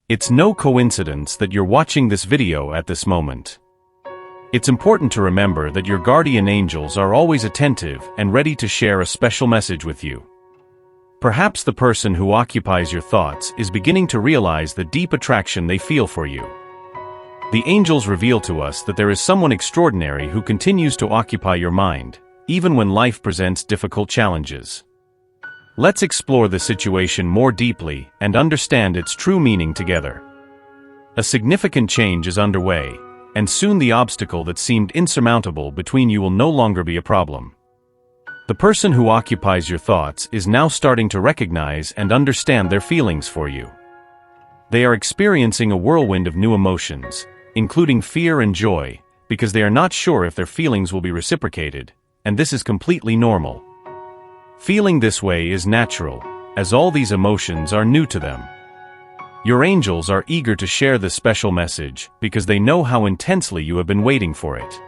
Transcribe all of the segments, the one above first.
It's no coincidence that you're watching this video at this moment. It's important to remember that your guardian angels are always attentive and ready to share a special message with you. Perhaps the person who occupies your thoughts is beginning to realize the deep attraction they feel for you. The angels reveal to us that there is someone extraordinary who continues to occupy your mind, even when life presents difficult challenges. Let's explore the situation more deeply and understand its true meaning together. A significant change is underway, and soon the obstacle that seemed insurmountable between you will no longer be a problem. The person who occupies your thoughts is now starting to recognize and understand their feelings for you. They are experiencing a whirlwind of new emotions, including fear and joy, because they are not sure if their feelings will be reciprocated, and this is completely normal. Feeling this way is natural, as all these emotions are new to them. Your angels are eager to share this special message because they know how intensely you have been waiting for it.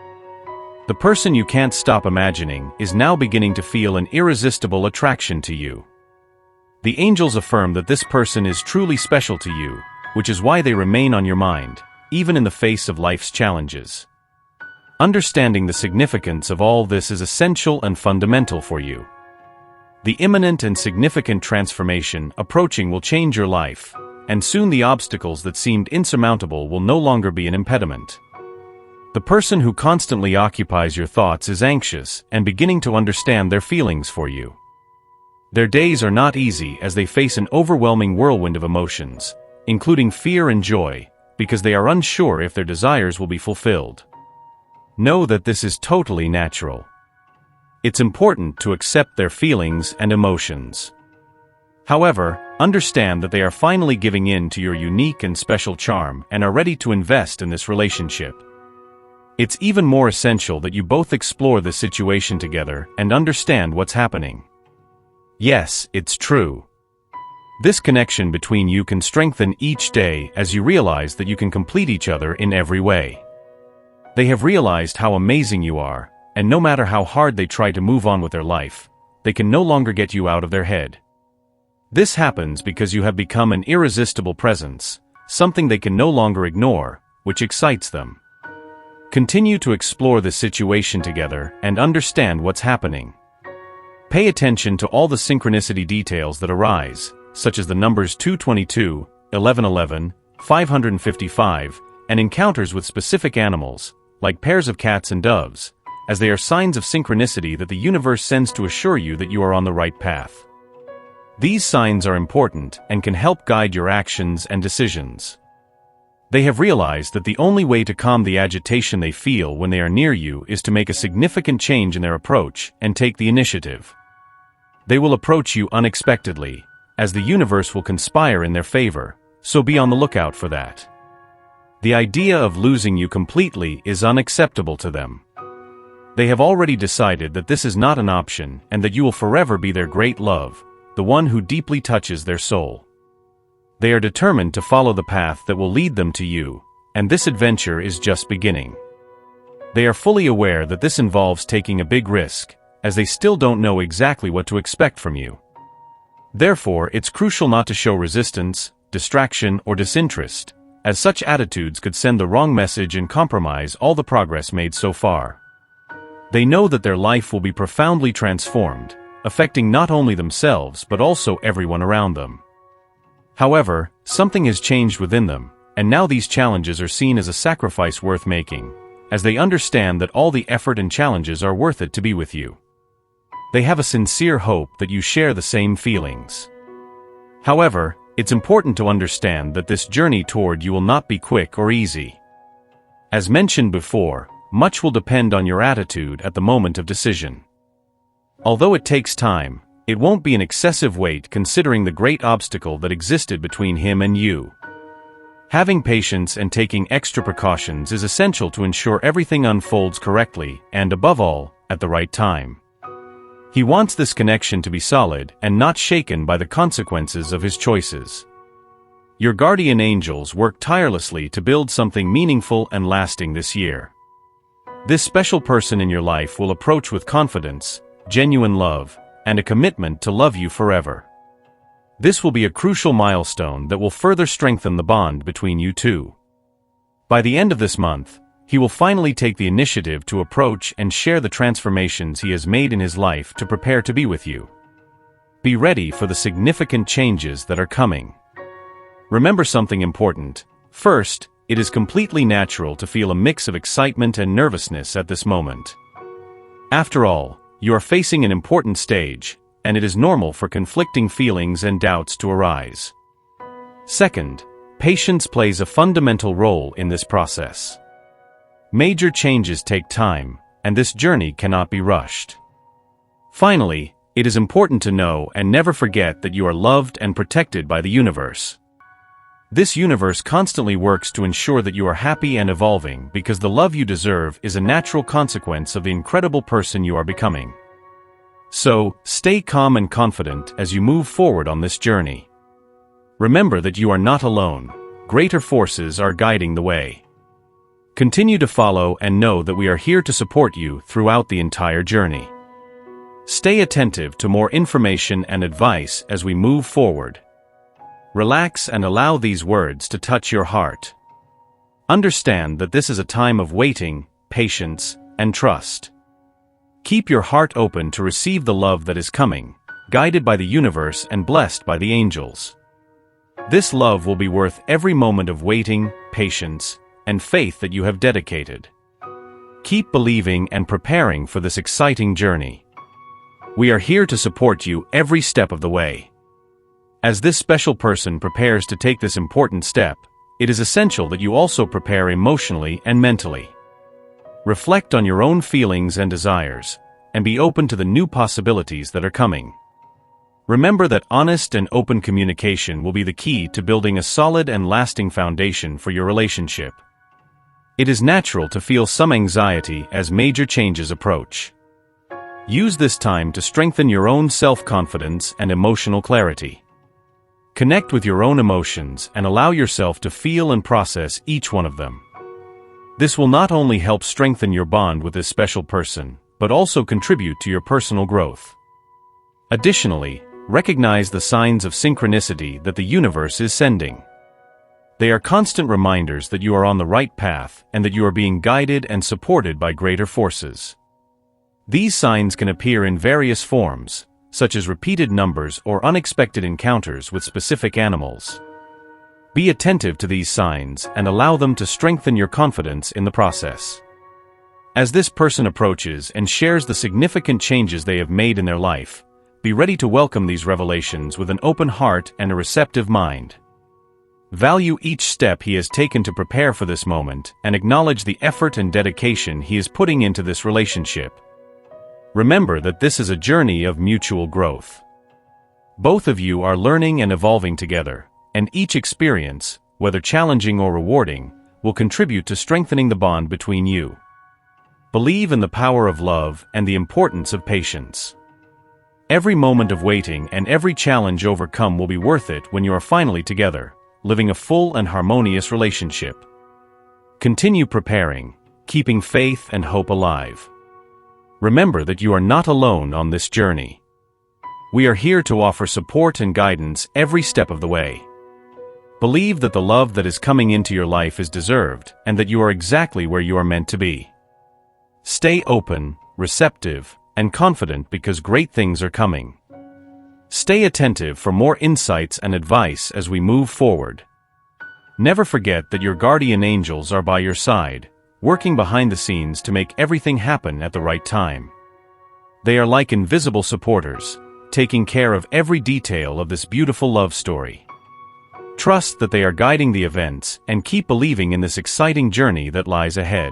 The person you can't stop imagining is now beginning to feel an irresistible attraction to you. The angels affirm that this person is truly special to you, which is why they remain on your mind, even in the face of life's challenges. Understanding the significance of all this is essential and fundamental for you. The imminent and significant transformation approaching will change your life, and soon the obstacles that seemed insurmountable will no longer be an impediment. The person who constantly occupies your thoughts is anxious and beginning to understand their feelings for you. Their days are not easy as they face an overwhelming whirlwind of emotions, including fear and joy, because they are unsure if their desires will be fulfilled. Know that this is totally natural. It's important to accept their feelings and emotions. However, understand that they are finally giving in to your unique and special charm and are ready to invest in this relationship. It's even more essential that you both explore the situation together and understand what's happening. Yes, it's true. This connection between you can strengthen each day as you realize that you can complete each other in every way. They have realized how amazing you are, and no matter how hard they try to move on with their life, they can no longer get you out of their head. This happens because you have become an irresistible presence, something they can no longer ignore, which excites them. Continue to explore the situation together and understand what's happening. Pay attention to all the synchronicity details that arise, such as the numbers 222, 1111, 555, and encounters with specific animals, like pairs of cats and doves, as they are signs of synchronicity that the universe sends to assure you that you are on the right path. These signs are important and can help guide your actions and decisions. They have realized that the only way to calm the agitation they feel when they are near you is to make a significant change in their approach and take the initiative. They will approach you unexpectedly, as the universe will conspire in their favor, so be on the lookout for that. The idea of losing you completely is unacceptable to them. They have already decided that this is not an option and that you will forever be their great love, the one who deeply touches their soul. They are determined to follow the path that will lead them to you, and this adventure is just beginning. They are fully aware that this involves taking a big risk, as they still don't know exactly what to expect from you. Therefore, it's crucial not to show resistance, distraction, or disinterest, as such attitudes could send the wrong message and compromise all the progress made so far. They know that their life will be profoundly transformed, affecting not only themselves but also everyone around them. However, something has changed within them, and now these challenges are seen as a sacrifice worth making, as they understand that all the effort and challenges are worth it to be with you. They have a sincere hope that you share the same feelings. However, it's important to understand that this journey toward you will not be quick or easy. As mentioned before, much will depend on your attitude at the moment of decision. Although it takes time, it won't be an excessive wait considering the great obstacle that existed between him and you. Having patience and taking extra precautions is essential to ensure everything unfolds correctly and, above all, at the right time. He wants this connection to be solid and not shaken by the consequences of his choices. Your guardian angels work tirelessly to build something meaningful and lasting this year. This special person in your life will approach with confidence, genuine love, and a commitment to love you forever. This will be a crucial milestone that will further strengthen the bond between you two. By the end of this month, he will finally take the initiative to approach and share the transformations he has made in his life to prepare to be with you. Be ready for the significant changes that are coming. Remember something important. First, it is completely natural to feel a mix of excitement and nervousness at this moment. After all, you are facing an important stage, and it is normal for conflicting feelings and doubts to arise. Second, patience plays a fundamental role in this process. Major changes take time, and this journey cannot be rushed. Finally, it is important to know and never forget that you are loved and protected by the universe. This universe constantly works to ensure that you are happy and evolving because the love you deserve is a natural consequence of the incredible person you are becoming. So, stay calm and confident as you move forward on this journey. Remember that you are not alone. Greater forces are guiding the way. Continue to follow and know that we are here to support you throughout the entire journey. Stay attentive to more information and advice as we move forward. Relax and allow these words to touch your heart. Understand that this is a time of waiting, patience, and trust. Keep your heart open to receive the love that is coming, guided by the universe and blessed by the angels. This love will be worth every moment of waiting, patience, and faith that you have dedicated. Keep believing and preparing for this exciting journey. We are here to support you every step of the way. As this special person prepares to take this important step, it is essential that you also prepare emotionally and mentally. Reflect on your own feelings and desires, and be open to the new possibilities that are coming. Remember that honest and open communication will be the key to building a solid and lasting foundation for your relationship. It is natural to feel some anxiety as major changes approach. Use this time to strengthen your own self-confidence and emotional clarity. Connect with your own emotions and allow yourself to feel and process each one of them. This will not only help strengthen your bond with this special person, but also contribute to your personal growth. Additionally, recognize the signs of synchronicity that the universe is sending. They are constant reminders that you are on the right path and that you are being guided and supported by greater forces. These signs can appear in various forms, such as repeated numbers or unexpected encounters with specific animals. Be attentive to these signs and allow them to strengthen your confidence in the process. As this person approaches and shares the significant changes they have made in their life, be ready to welcome these revelations with an open heart and a receptive mind. Value each step he has taken to prepare for this moment and acknowledge the effort and dedication he is putting into this relationship. Remember that this is a journey of mutual growth. Both of you are learning and evolving together, and each experience, whether challenging or rewarding, will contribute to strengthening the bond between you. Believe in the power of love and the importance of patience. Every moment of waiting and every challenge overcome will be worth it when you are finally together, living a full and harmonious relationship. Continue preparing, keeping faith and hope alive. Remember that you are not alone on this journey. We are here to offer support and guidance every step of the way. Believe that the love that is coming into your life is deserved and that you are exactly where you are meant to be. Stay open, receptive, and confident because great things are coming. Stay attentive for more insights and advice as we move forward. Never forget that your guardian angels are by your side, working behind the scenes to make everything happen at the right time. They are like invisible supporters, taking care of every detail of this beautiful love story. Trust that they are guiding the events and keep believing in this exciting journey that lies ahead.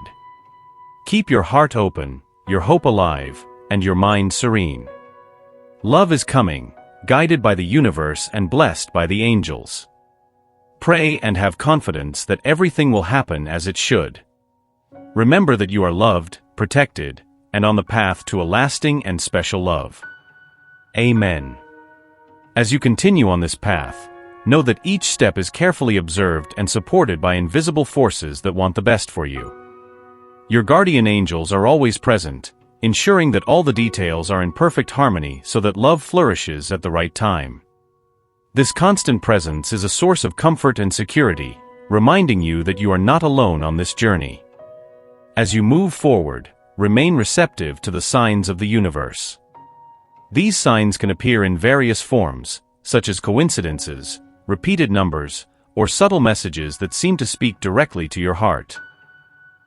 Keep your heart open, your hope alive, and your mind serene. Love is coming, guided by the universe and blessed by the angels. Pray and have confidence that everything will happen as it should. Remember that you are loved, protected, and on the path to a lasting and special love. Amen. As you continue on this path, know that each step is carefully observed and supported by invisible forces that want the best for you. Your guardian angels are always present, ensuring that all the details are in perfect harmony so that love flourishes at the right time. This constant presence is a source of comfort and security, reminding you that you are not alone on this journey. As you move forward, remain receptive to the signs of the universe. These signs can appear in various forms, such as coincidences, repeated numbers, or subtle messages that seem to speak directly to your heart.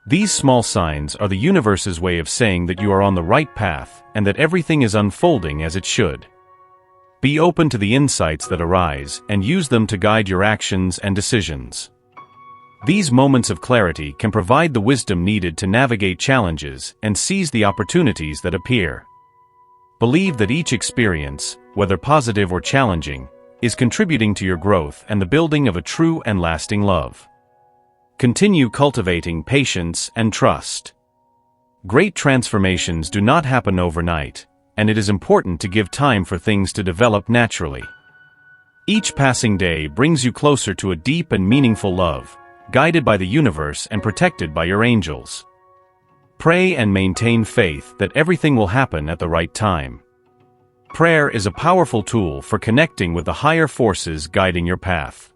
These small signs are the universe's way of saying that you are on the right path and that everything is unfolding as it should. Be open to the insights that arise and use them to guide your actions and decisions. These moments of clarity can provide the wisdom needed to navigate challenges and seize the opportunities that appear. Believe that each experience, whether positive or challenging, is contributing to your growth and the building of a true and lasting love. Continue cultivating patience and trust. Great transformations do not happen overnight, and it is important to give time for things to develop naturally. Each passing day brings you closer to a deep and meaningful love, guided by the universe and protected by your angels. Pray and maintain faith that everything will happen at the right time. Prayer is a powerful tool for connecting with the higher forces guiding your path.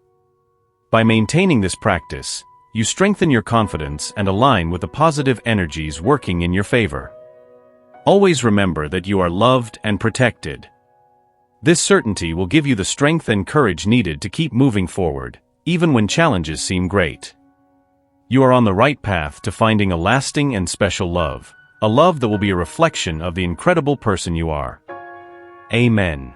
By maintaining this practice, you strengthen your confidence and align with the positive energies working in your favor. Always remember that you are loved and protected. This certainty will give you the strength and courage needed to keep moving forward, even when challenges seem great. You are on the right path to finding a lasting and special love, a love that will be a reflection of the incredible person you are. Amen.